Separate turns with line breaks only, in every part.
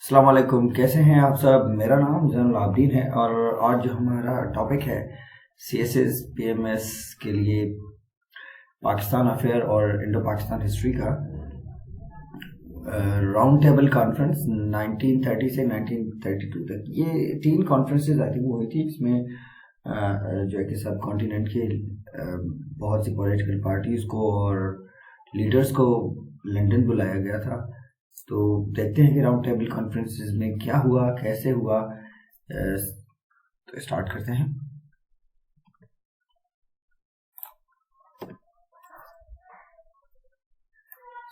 अस्सलाम वालेकुम, कैसे हैं आप सब। मेरा नाम ज़ैनुल आबदीन है और आज जो हमारा टॉपिक है CSS PMS के लिए पाकिस्तान अफेयर और इंडो पाकिस्तान हिस्ट्री का राउंड टेबल कॉन्फ्रेंस 1930 से 1932 तक। ये 3 कॉन्फ्रेंसेस आई थिंक हुई थी, इसमें जो है कि सब कॉन्टिनेंट के बहुत सी पॉलिटिकल पार्टीज़ को और लीडर्स को लंदन बुलाया गया था। तो देखते हैं कि राउंड टेबल कॉन्फ्रेंसेस में क्या हुआ, कैसे हुआ। तो स्टार्ट करते हैं।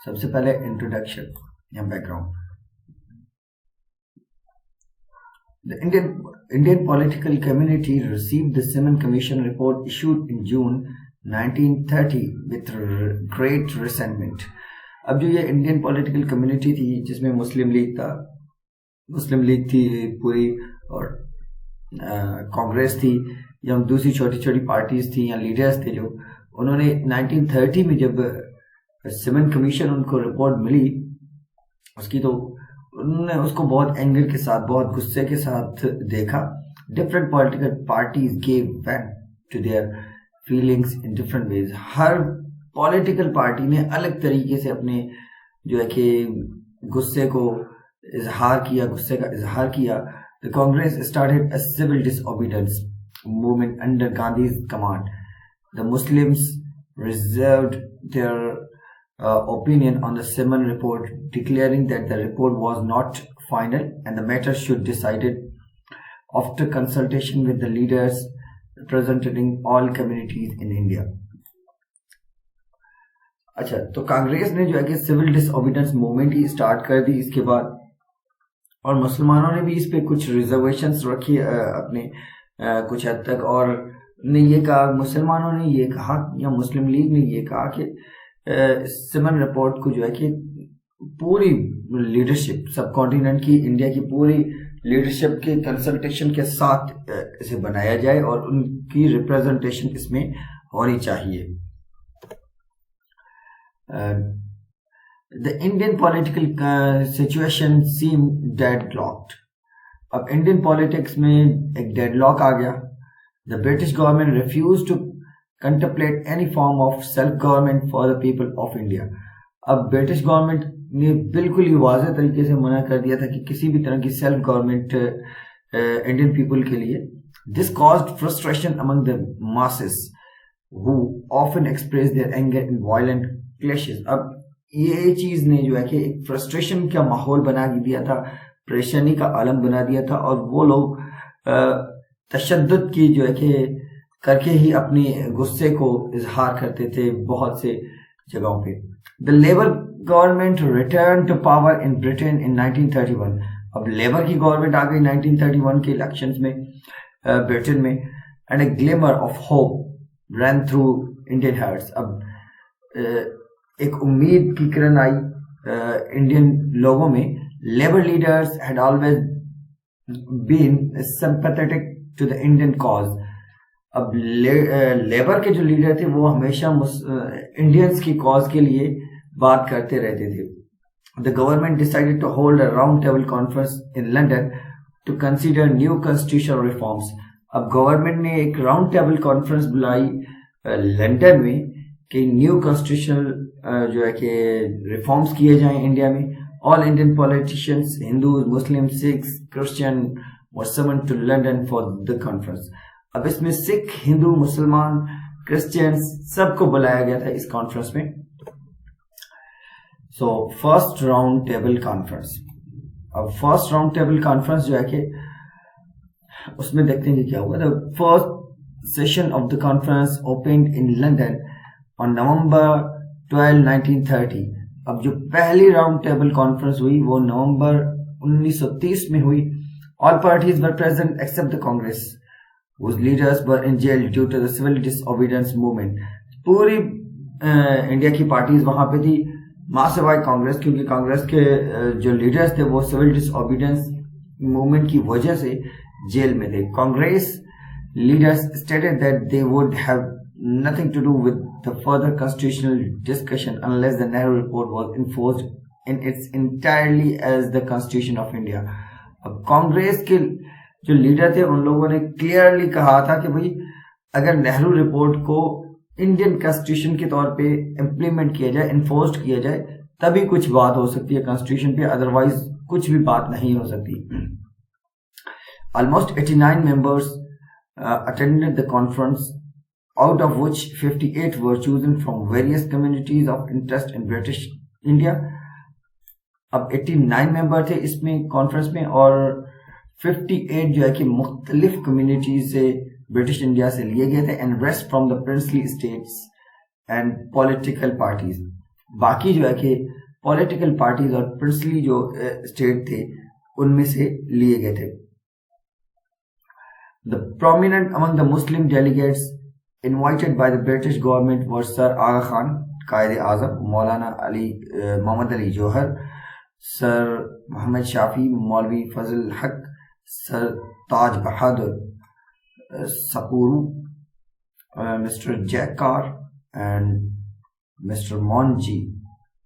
सबसे पहले इंट्रोडक्शन या background. The Indian political community received the Simon Commission report issued in June 1930 with great resentment. अब जो ये इंडियन पॉलिटिकल कम्युनिटी थी जिसमें मुस्लिम लीग थी पूरी, और कांग्रेस थी, या दूसरी छोटी छोटी पार्टीज थी या लीडर्स थे, जो उन्होंने 1930 में जब सिमन कमीशन उनको रिपोर्ट मिली उसकी, तो उन्होंने उसको बहुत एंगर के साथ, बहुत गुस्से के साथ देखा। Different political parties gave vent to their feelings in different ways. हर पॉलिटिकल पार्टी ने अलग तरीके से अपने जो है कि गुस्से का इजहार किया। The Congress started a civil disobedience movement under Gandhi's command. The Muslims reserved their opinion on the Simon report, declaring that the report was not final and the matter should be decided after consultation with the leaders representing all communities in India. अच्छा, तो कांग्रेस ने जो है कि civil disobedience movement ही start कर दी इसके बाद, और मुसलमानों ने भी इस पे कुछ रिजर्वेशंस रखी अपने कुछ हद तक, और ने ये कहा, मुसलमानों ने ये कहा या मुस्लिम लीग ने ये कहा कि सिमन रिपोर्ट को जो है कि पूरी लीडरशिप, सब कॉन्टिनेंट की, इंडिया की पूरी लीडरशिप के कंसल्टेशन के साथ इसे बनाया जाए और उनकी रिप्रेजेंटेशन इसमें होनी चाहिए। The Indian political situation seem deadlocked. अब इंडियन पॉलिटिक्स में एक डेडलॉक आ गया। The British government refuse to contemplate any form of self-government for the people of India. अब ब्रिटिश गवर्नमेंट ने बिल्कुल ही वाज़ेह तरीके से मना कर दिया था कि किसी भी तरह की सेल्फ गवर्नमेंट इंडियन पीपल के लिए। This caused frustration among the masses who often expressed their anger in violent clashes. अब ये चीज़ ने जो है कि एक फ्रस्ट्रेशन का माहौल बना दिया था, परेशानी का आलम बना दिया था, और वो लोग तशद्दुद की जो है कि करके ही अपने गुस्से को इजहार करते थे बहुत से जगहों पे। The Labour government return to power in Britain in 1931। अब लेबर की गवर्नमेंट आ गई 1931 के इलेक्शंस में ब्रिटेन में, and a glimmer of hope run through Indian hearts. अब एक उम्मीद की किरण आई इंडियन लोगों में। Labour leaders had always been sympathetic to the Indian cause. अब लेबर के जो लीडर थे वो हमेशा इंडियंस की कॉज के लिए बात करते रहते थे। The government decided to hold a round table conference in London to consider new constitutional reforms. अब गवर्नमेंट ने एक राउंड टेबल कॉन्फ्रेंस बुलाई लंदन में कि न्यू कॉन्स्टिट्यूशनल जो है कि रिफॉर्म्स किए जाएं इंडिया में। All Indian politicians, Hindus, Muslim, Sikhs, Christian were summoned to London for the conference. अब इसमें सिख, हिंदू, मुसलमान, क्रिश्चियंस सबको बुलाया गया था इस कॉन्फ्रेंस में। So first round table conference. अब फर्स्ट राउंड टेबल कॉन्फ्रेंस जो है कि उसमें देखते हैं कि क्या हुआ। The first session of the conference opened in London on November 12, 1930। अब जो पहली राउंड टेबल कॉन्फ्रेंस हुई वो नवंबर 1930 में हुई। All parties were present except the Congress whose leaders were in jail due to the civil disobedience movement. पूरी India की parties वहां पे थी, मां सिवाय कांग्रेस, क्योंकि कांग्रेस के जो लीडर्स थे वो सिविल डिसओबीडियंस मूवमेंट की वजह से जेल में थे। Congress leaders stated that they would have nothing to do with the further constitutional discussion unless the Nehru report was enforced in its entirely as the Constitution of India. अब कांग्रेस के जो leader थे उन लोगों ने क्लियरली कहा था कि भाई अगर नेहरू रिपोर्ट को इंडियन कॉन्स्टिट्यूशन के तौर पे इम्प्लीमेंट किया जाए, इन्फोर्स किया जाए, तभी कुछ बात हो सकती है कॉन्स्टिट्यूशन पे, अदरवाइज कुछ भी बात नहीं हो सकती. Almost 89 members attended the conference, out of which 58 were chosen from various communities of interest in British India. अब 89 मेंबर थे इसमें कॉन्फ्रेंस में और 58 जो है कि मुख्तलिफ कम्युनिटीज से ब्रिटिश इंडिया से लिए गए थे, and rest from the princely states and political parties. बाकी जो है कि पॉलिटिकल पार्टीज और प्रिंसली जो स्टेट थे उनमें से लिए गए थे. The prominent among the Muslim delegates invited by the British government were Sir Aga Khan, Qaid-e-Azam, Maulana Muhammad Ali Johar, Sir Muhammad Shafi, Maulvi Fazl Haq, Sir Taj Bahadur Sapuru, Mr. Jack Carr, and Mr. Monji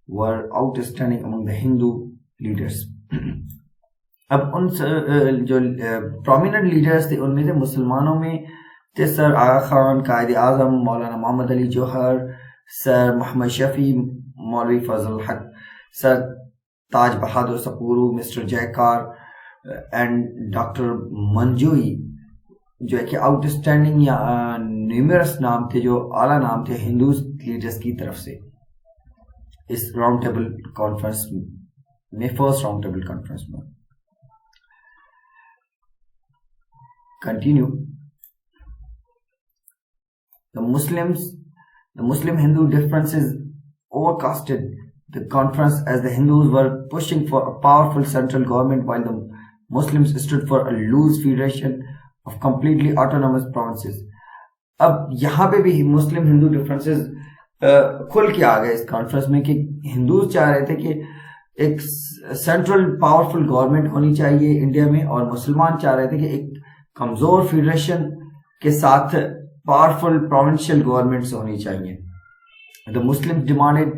were outstanding among the Hindu leaders. अब उन जो prominent leaders थे उनमें से मुसलमानों में थे sir आगा खान, कायद आजम, मौलाना मोहम्मद अली जौहर, sir Mohammad Shafi, मौलवी फजल हक, सर ताज बहादुर सपूरू, मिस्टर जयकार एंड डॉक्टर मंजूई, जो है कि आउटस्टैंडिंग या न्यूमरस नाम थे, जो आला नाम थे हिंदू लीडर्स की तरफ से इस राउंड टेबल कॉन्फ्रेंस में, फर्स्ट राउंड टेबल कॉन्फ्रेंस में. Continue. The Muslim-Hindu differences overcasted the conference as the Hindus were pushing for a powerful central government while the Muslims stood for a loose federation of completely autonomous provinces. अब यहाँ पे भी मुस्लिम Hindu differences खुल के आ गए इस conference में कि हिंदू चाह रहे थे कि एक सेंट्रल पावरफुल गवर्नमेंट होनी चाहिए इंडिया में, और मुसलमान चाह रहे थे कि एक कमजोर फेडरेशन के साथ पावरफुल प्रोविंशियल गवर्नमेंट्स होनी चाहिए. The Muslims demanded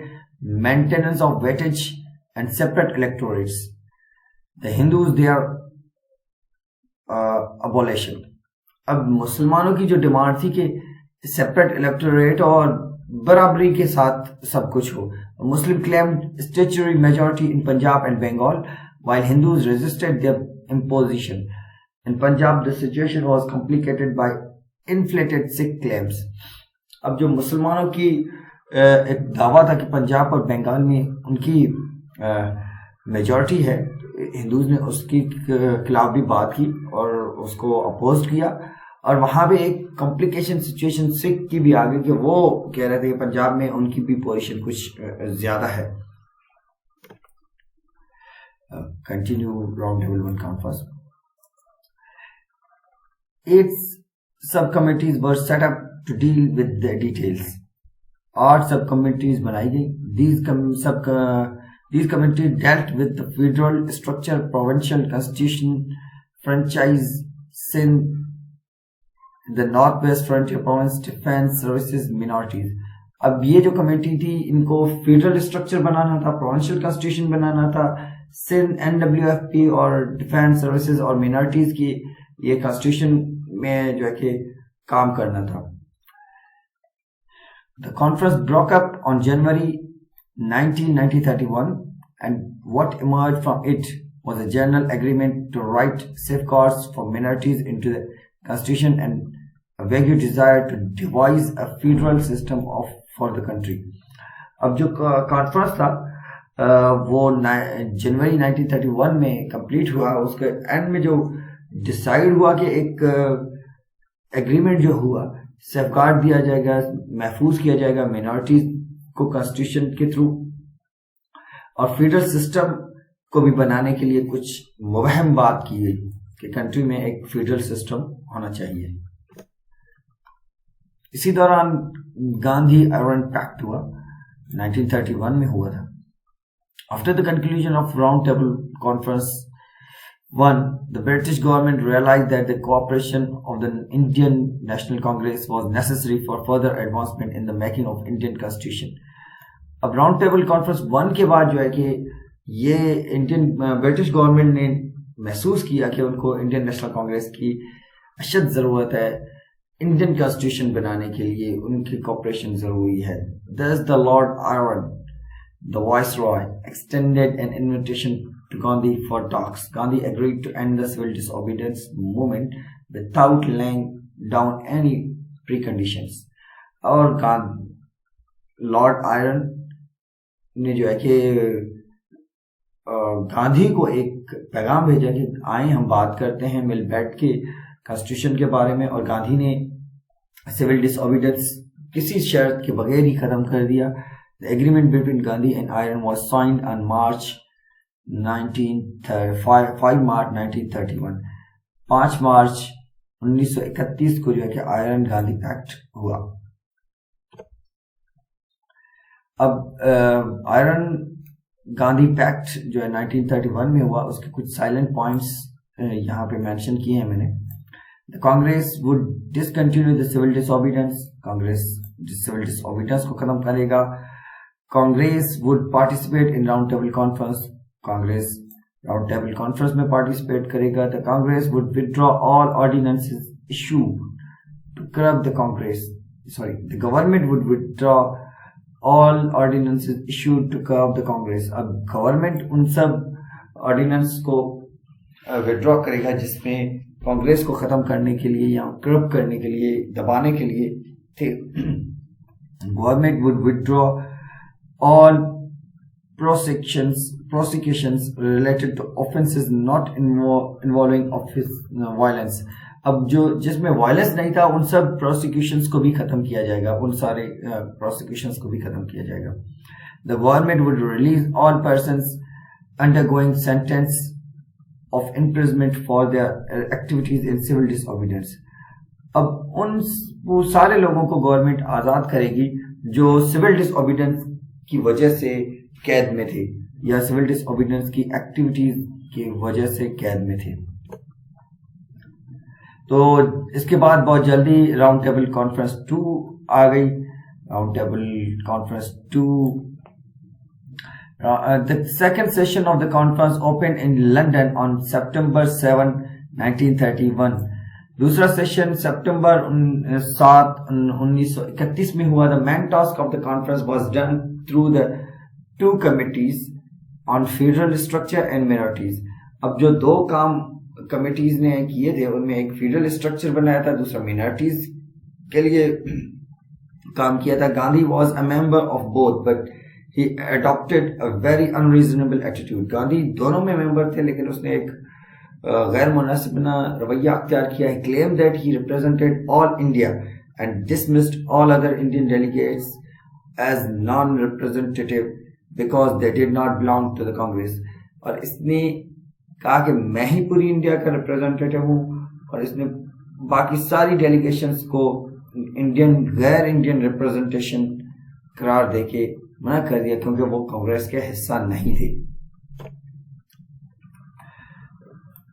maintenance of weightage and separate electorates. The Hindus their abolition. अब मुसलमानों की जो डिमांड थी कि सेपरेट इलेक्टोरेट और बराबरी के साथ सब कुछ हो. Muslim claimed statutory majority in Punjab and Bengal while Hindus resisted their imposition. In Punjab, the situation was complicated by inflated Sikh claims. अब जो मुसलमानों की एक दावा था कि पंजाब और बंगाल में उनकी मेजॉरिटी है, हिंदूज ने उसकी खिलाफ भी बात की और उसको अपोज किया, और वहां पे एक कॉम्प्लिकेशन सिचुएशन सिख की भी आ गई कि वो कह रहे थे कि पंजाब में उनकी भी पोजीशन कुछ ज्यादा है. Continue round table one conference. 8 subcommittees were set up to deal with the details. 8 subcommittees बनाई गई. These committees dealt with the federal structure, provincial constitution, franchise, Sindh, the Northwest Frontier Province, defense services, minorities. अब ये जो committee थी इनको federal structure बनाना था, provincial constitution बनाना था, Sindh, NWFP और डिफेंस सर्विसेज और मिनॉरिटीज की ये कॉन्स्टिट्यूशन में जो है कि काम करना था. The conference broke up on January 19, 1931, and what emerged from it was a general agreement to write safeguards for minorities into the constitution and a vague desire to devise a federal system for the country. अब जो conference था वो जनवरी 1931 में complete हुआ. उसके and में जो decide हुआ कि एक एग्रीमेंट जो हुआ, सेफगार्ड दिया जाएगा, महफूज किया जाएगा मिनॉरिटीज को कॉन्स्टिट्यूशन के थ्रू, और फेडरल सिस्टम को भी बनाने के लिए कुछ मुबहम बात की गई कि कंट्री में एक फेडरल सिस्टम होना चाहिए. इसी दौरान गांधी अर्बन पैक्ट हुआ, 1931 में हुआ था. After the conclusion of round table conference 1, the British government realized that the cooperation of the Indian National Congress was necessary for further advancement in the making of Indian Constitution. अब round table conference 1 के बाद जो है कि ये Indian British government ने महसूस किया कि उनको इंडियन नेशनल कांग्रेस की अशद ज़रूरत है इंडियन कॉन्स्टिट्यूशन बनाने के लिए, उनकी कॉपरेशन ज़रूरी है. Thus the Lord Iron, the Viceroy, extended an invitation to Gandhi for talks. Gandhi agreed to end the civil disobedience movement without laying down any preconditions. और लॉर्ड आयरन ने जो है कि गांधी को एक पैगाम भेजा कि आए हम बात करते हैं मिल बैठ के कॉन्स्टिट्यूशन के बारे में. और गांधी ने सिविल डिसओबीडियंस किसी शर्त के बगैर ही खत्म कर दिया. The agreement between Gandhi and iron was signed on March 1931. 5 मार्च 1931 को जो है कि आयरन गांधी पैक्ट हुआ. अब आयरन गांधी पैक्ट जो है 1931 में हुआ, उसके कुछ साइलेंट पॉइंट्स यहाँ पे मेंशन किए हैं मैंने. The Congress would discontinue the civil disobedience. Congress civil disobedience को खत्म करेगा. Congress would participate in round table conference. Congress round table conference में पार्टिसिपेट करेगा. The Congress would withdraw all ordinances issued to curb the Congress. The government would withdraw all ordinances issued to curb the Congress. अब government उन सब ordinance को withdraw करेगा जिसमें कांग्रेस को खत्म करने के लिए या कर्ब करने के लिए, दबाने के लिए थे. Government would withdraw all prosecutions related to offenses not involving office violence. अब जो जिसमें वायलेंस नहीं था उन सब प्रोसिक्यूशंस को भी खत्म किया जाएगा, उन सारे प्रोसिक्यूशंस को भी खत्म किया जाएगा. The government would release all persons undergoing sentence of imprisonment for their activities in civil disobedience. अब उन वो सारे लोगों को गवर्नमेंट आजाद करेगी जो सिविल डिसओबीडियंस की वजह से कैद में थे या सिविल डिसओबीडियंस की एक्टिविटीज की वजह से कैद में थे. तो इसके बाद बहुत जल्दी राउंड टेबल कॉन्फ्रेंस 2 आ गई. Round table conference 2, the second session of the conference open in London on September 7, 1931. दूसरा सेशन सितंबर 7, 1931 में हुआ. The main task of the conference was done through the 2 committees on federal structure and minorities. अब जो 2 काम committees ने किए थे उनमें एक फेडरल स्ट्रक्चर बनाया था, दूसरा मिनॉरिटीज के लिए काम किया था. Gandhi was a member of both but he adopted a very unreasonable attitude. Gandhi दोनों में मेंबर थे लेकिन उसने एक गैर मुनासिबना रवैया अख्तियार किया. He claim that he represented all India and dismissed all other Indian delegates as non representative because they did not belong to the Congress. और इसने कहा कि मैं ही पूरी इंडिया का रिप्रेजेंटेटिव हूं और इसने बाकी सारी डेलीगेशंस को गैर इंडियन रिप्रेजेंटेशन करार देके मना कर दिया क्योंकि वो कांग्रेस के हिस्सा नहीं थे.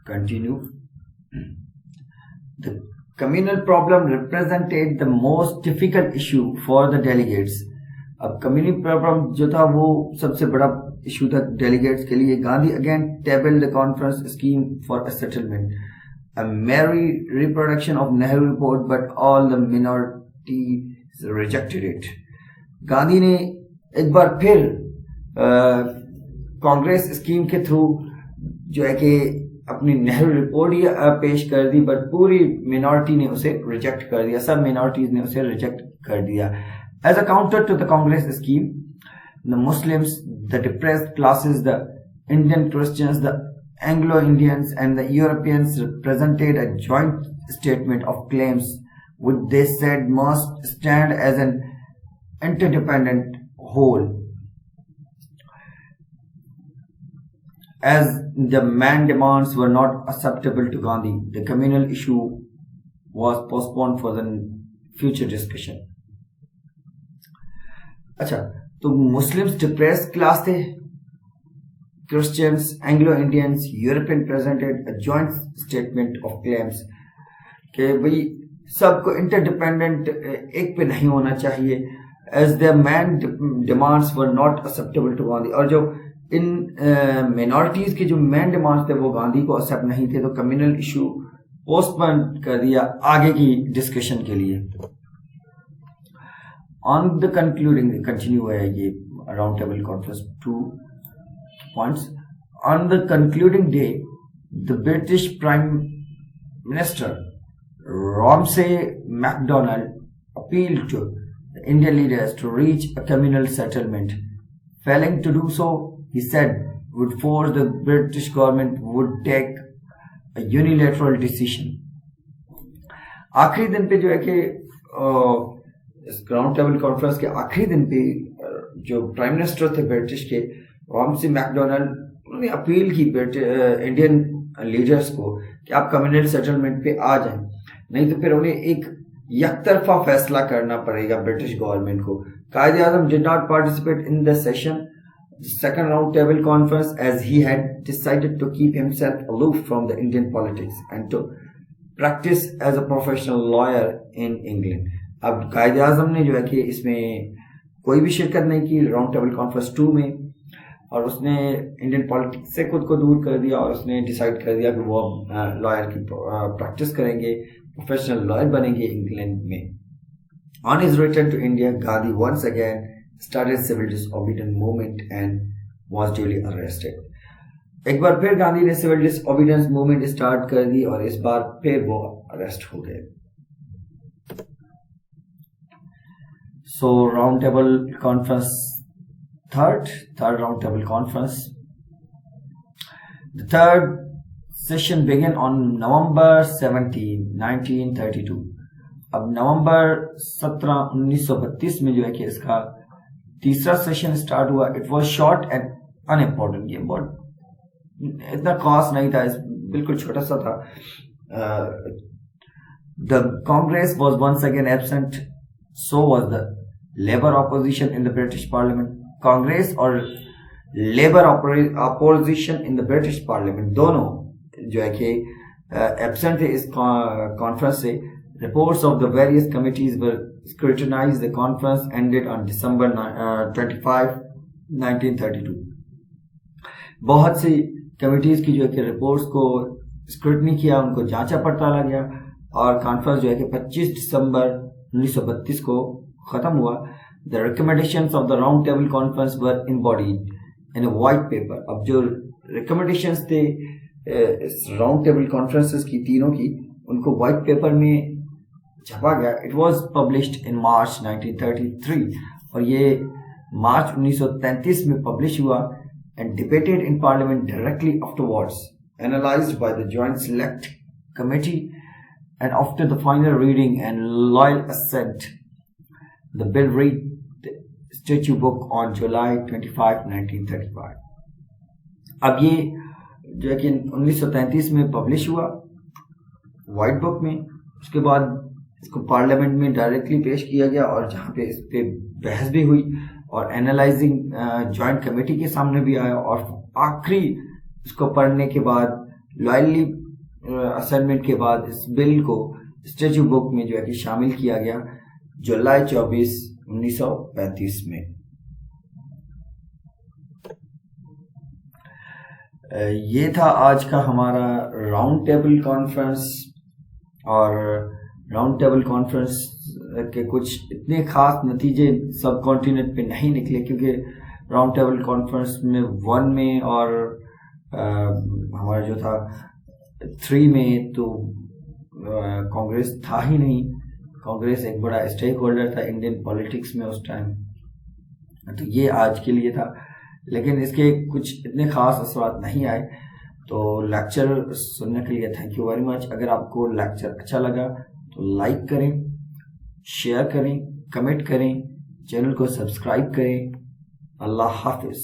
Continue. The communal problem represented the most difficult issue for the delegates. अब कम्युनल प्रॉब्लम जो था वो सबसे बड़ा इशू था डेलीगेट्स के लिए. Gandhi again table the conference scheme for a settlement, a merry reproduction of Nehru report, but all the minorities rejected it. Gandhi ने एक बार फिर कांग्रेस स्कीम के थ्रू जो है कि अपनी नेहरू रिपोर्ट ही पेश कर दी, बट पूरी मिनॉरिटी ने उसे रिजेक्ट कर दिया, सब मिनॉरिटीज ने उसे रिजेक्ट कर दिया. As a counter to the Congress scheme, the Muslims, the depressed classes, the Indian Christians, the Anglo-Indians and the Europeans presented a joint statement of claims which they said must stand as an interdependent whole. As the main demands were not acceptable to Gandhi, the communal issue was postponed for the future discussion. अच्छा, तो Muslims depressed class थे, Christians, Anglo Indians, European presented a joint statement of claims कि भाई सबको interdependent एक पे नहीं होना चाहिए. As the main demands were not acceptable to Gandhi. और जो इन मिनॉरिटीज के जो मेन डिमांड्स थे वो गांधी को एक्सेप्ट नहीं थे, तो कम्युनल इशू पोस्टपोन कर दिया आगे की डिस्कशन के लिए। ऑन द कंक्लूडिंग, कंटिन्यू है ये round table conference 2 points. On the concluding day the British prime minister Ramsay MacDonald appealed to the Indian leaders to reach a communal settlement. Failing to do so, he said, would force the British government would take a unilateral decision. आखिरी दिन पे जो है कि इस round table conference के आखिरी दिन पे जो प्राइम मिनिस्टर थे ब्रिटिश के रॉमसे मैकडोनाल्ड, उन्होंने अपील की इंडियन लीडर्स को कि आप कम्युनल सेटलमेंट पे आ जाएं, नहीं तो फिर उन्हें एक यकतरफा फैसला करना पड़ेगा ब्रिटिश गवर्नमेंट को। कायदे आज़म did not participate in the session, the second round table conference, as he had decided to keep himself aloof from the Indian politics and to practice as a professional lawyer in England. अब कायदे आज़म ने जो है कि इसमें कोई भी शिरकत नहीं की राउंड टेबल कॉन्फ्रेंस 2 में, और उसने इंडियन पॉलिटिक्स से खुद को दूर कर दिया और उसने डिसाइड कर दिया कि वो लॉयर की प्रैक्टिस करेंगे, प्रोफेशनल लॉयर बनेंगे इंग्लैंड में। On his return to India, Gandhi once again started civil disobedience movement and was duly arrested. एक बार फिर गांधी ने सिविल डिसओबीडियंस मूवमेंट स्टार्ट कर दी और इस बार फिर वो अरेस्ट हो गए। सो round table conference third round table conference. The third session began on November 17, 1932. अब नवंबर 17, 1932 में जो है कि इसका तीसरा सेशन स्टार्ट हुआ। It was short and unimportant, ये बहुत इतना खास नहीं था, बिल्कुल छोटा सा था। The Congress was once again absent, so was the Labour opposition in the British Parliament. Congress और Labour opposition in the British parliament दोनों जो है कि एब्सेंट थे इस कॉन्फ्रेंस से। Reports of the various committees were scrutinised. The conference ended on December 25, 1932। बहुत सी committees की जो है कि रिपोर्ट्स को स्क्रूटनी किया, उनको जांचा पड़ताला गया और कॉन्फ्रेंस जो है कि 25 दिसंबर 1932 को खत्म हुआ। The recommendations of the round table conference were embodied in a white paper. अब जो recommendations थे इस round table conferences की तीनों की, उनको white paper में छपा गया। It was published in March 1933 और ये मार्च 1933 में पब्लिश हुआ and debated in Parliament directly afterwards, analyzed by the Joint Select Committee, and after the final reading and loyal assent, the bill read Statute Book on July 25, 1935. अब ये जो है कि 1933 में पब्लिश हुआ व्हाइट बुक में। उसके बाद इसको पार्लियामेंट में डायरेक्टली पेश किया गया और जहाँ पे इस पे बहस भी हुई और एनालाइजिंग जॉइंट कमेटी के सामने भी आया, और आखिरी इसको पढ़ने के बाद लॉयली असाइनमेंट के बाद इस बिल को स्टैट्यूट बुक में जो है कि शामिल किया गया जुलाई 24, 1935 में। ये था आज का हमारा राउंड टेबल कॉन्फ्रेंस, और राउंड टेबल कॉन्फ्रेंस के कुछ इतने खास नतीजे सब कॉन्टिनेंट पे नहीं निकले, क्योंकि राउंड टेबल कॉन्फ्रेंस में 1 में और हमारा जो था 3 में तो कांग्रेस था ही नहीं। कांग्रेस एक बड़ा स्टेक होल्डर था इंडियन पॉलिटिक्स में उस टाइम, तो ये आज के लिए था, लेकिन इसके कुछ इतने खास असरात नहीं आए। तो लेक्चर सुनने के लिए थैंक यू वेरी मच। अगर आपको लेक्चर अच्छा लगा तो लाइक करें, शेयर करें, कमेंट करें, चैनल को सब्सक्राइब करें। अल्लाह हाफिज।